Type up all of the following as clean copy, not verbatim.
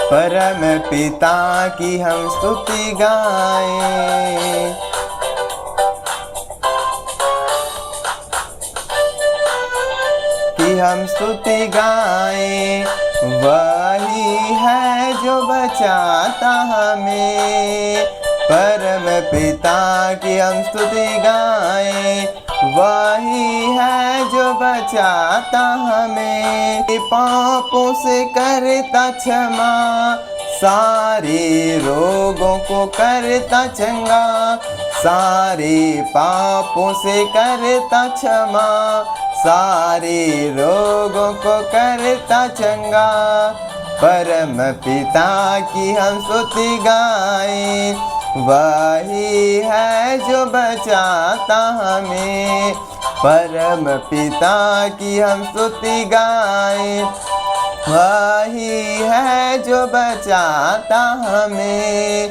परम पिता की हम स्तुति गाएं। कि हम स्तुति गाएं, वही है जो बचाता हमें। परम पिता की हम स्तुति गाएं, वही है जो बचाता हमें। पापों से करता क्षमा, सारे रोगों को करता चंगा। सारे पापों से करता क्षमा, सारे रोगों को करता चंगा। परम पिता की हम स्तुति गाएं, वही है जो बचाता हमें। परम पिता की हम स्तुति गाएं, वही है जो बचाता हमें।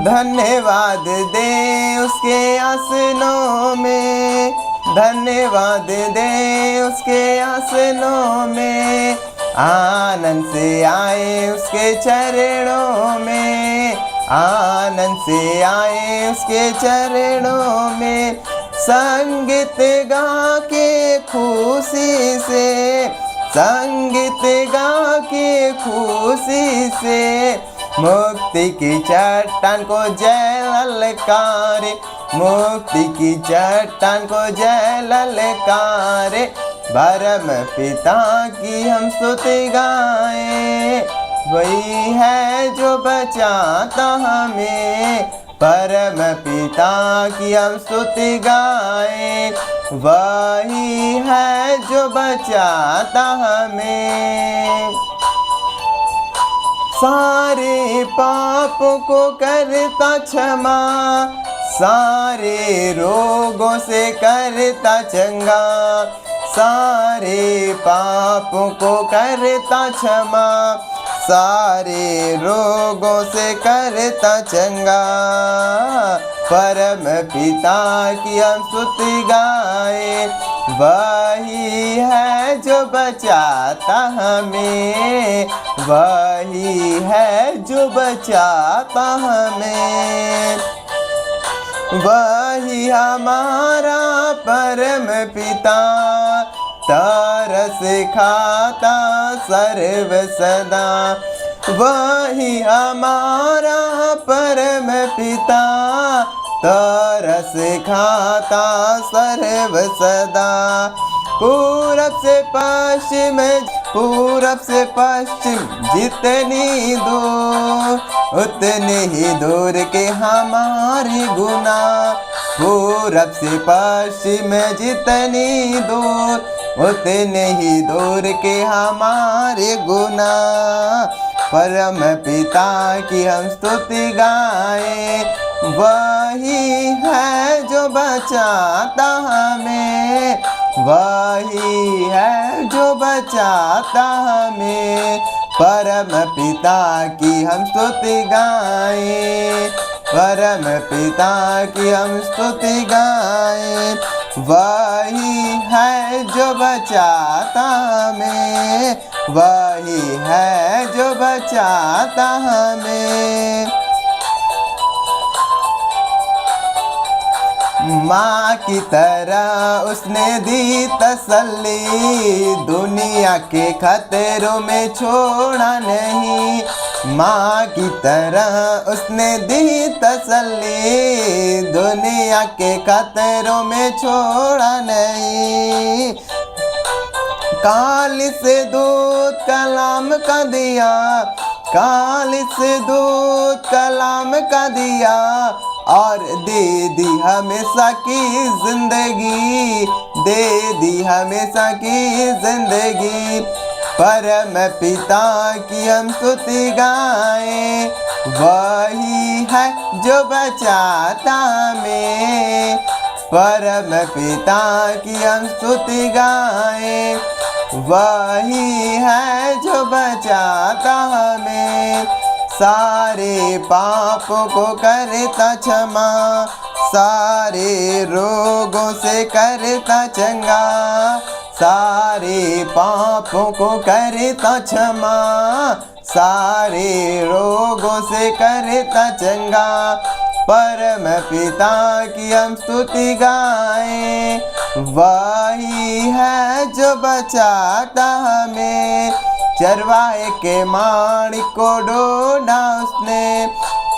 धन्यवाद दे उसके आसनों में, धन्यवाद दे उसके आसनों में। आनंद से आए उसके चरणों में, आनंद से आए उसके चरणों में। संगीत गा के खुशी से, संगीत गा के खुशी से। मुक्ति की चट्टान को जय ललकारे, मुक्ति की चट्टान को जय ललकारे। परम पिता की हम स्तुति गाएं, वही है जो बचाता हमें। परम पिता की हम स्तुति गाएं, वही है जो बचाता हमें। सारे पापों को करता क्षमा, सारे रोगों से करता चंगा। सारे पापों को करता क्षमा, सारे रोगों से करता चंगा। परम पिता की हम स्तुति गाएं, वही है जो बचाता हमें। वही है जो बचाता हमें। वही हमारा परम पिता, तरस खाता सर्व सदा। वही हमारा परम पिता, तरस खाता सर्व सदा। पूरब से पश्चिम, पूरब से पश्चिम जितनी दूर, उतने ही दूर के हमारे गुनाह। पूरब से पश्चिम जितनी दूर, उतने ही दूर के हमारे गुनाह। परम पिता की हम स्तुति गाएं, वही है जो बचाता हमें। वही है जो बचाता हमें। परम पिता की हम स्तुति गाएं, परम पिता की हम स्तुति गाएं। वही है जो बचाता हमें, वही है जो बचाता हमें। माँ की तरह उसने दी तसल्ली, दुनिया के खतरों में छोड़ा नहीं। माँ की तरह उसने दी तसल्ली, दुनिया के खतरों में छोड़ा नहीं। काल से दूध कलाम का दिया, काल से दूध कलाम का दिया, और दे दी हमेशा की जिंदगी, दे दी हमेशा की जिंदगी। परम पिता की हम स्तुति गाएं, वही है जो बचाता हमें। परम पिता की हम स्तुति गाएं, वही है जो बचाता हमें। सारे पापों को करता क्षमा, सारे रोगों से करता चंगा, सारे पापों को करता क्षमा, सारे रोगों से करता चंगा। परम पिता की हम स्तुति गाएं, वही है जो बचाता हमें। चरवाहे के माणिक को ढूंढा उसने,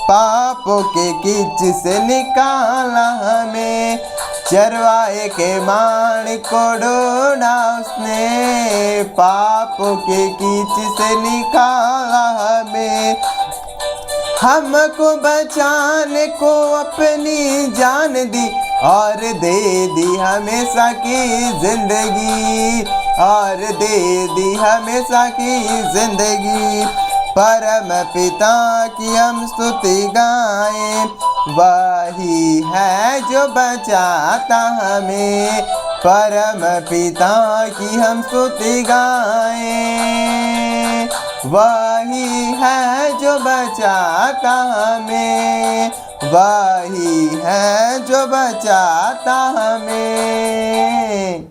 पापों के कीच से निकाला हमें। चरवाहे के माणिक को ढूंढा उसने, पापों के कीच से निकाला हमें। हमको बचाने को अपनी जान दी, और दे दी हमेशा की जिंदगी, और दे दी हमेशा की जिंदगी। परम पिता की हम स्तुति गाएं, वही है जो बचाता हमें। परम पिता की हम स्तुति गाएं, वही है जो बचाता हमें, वही है जो बचाता हमें।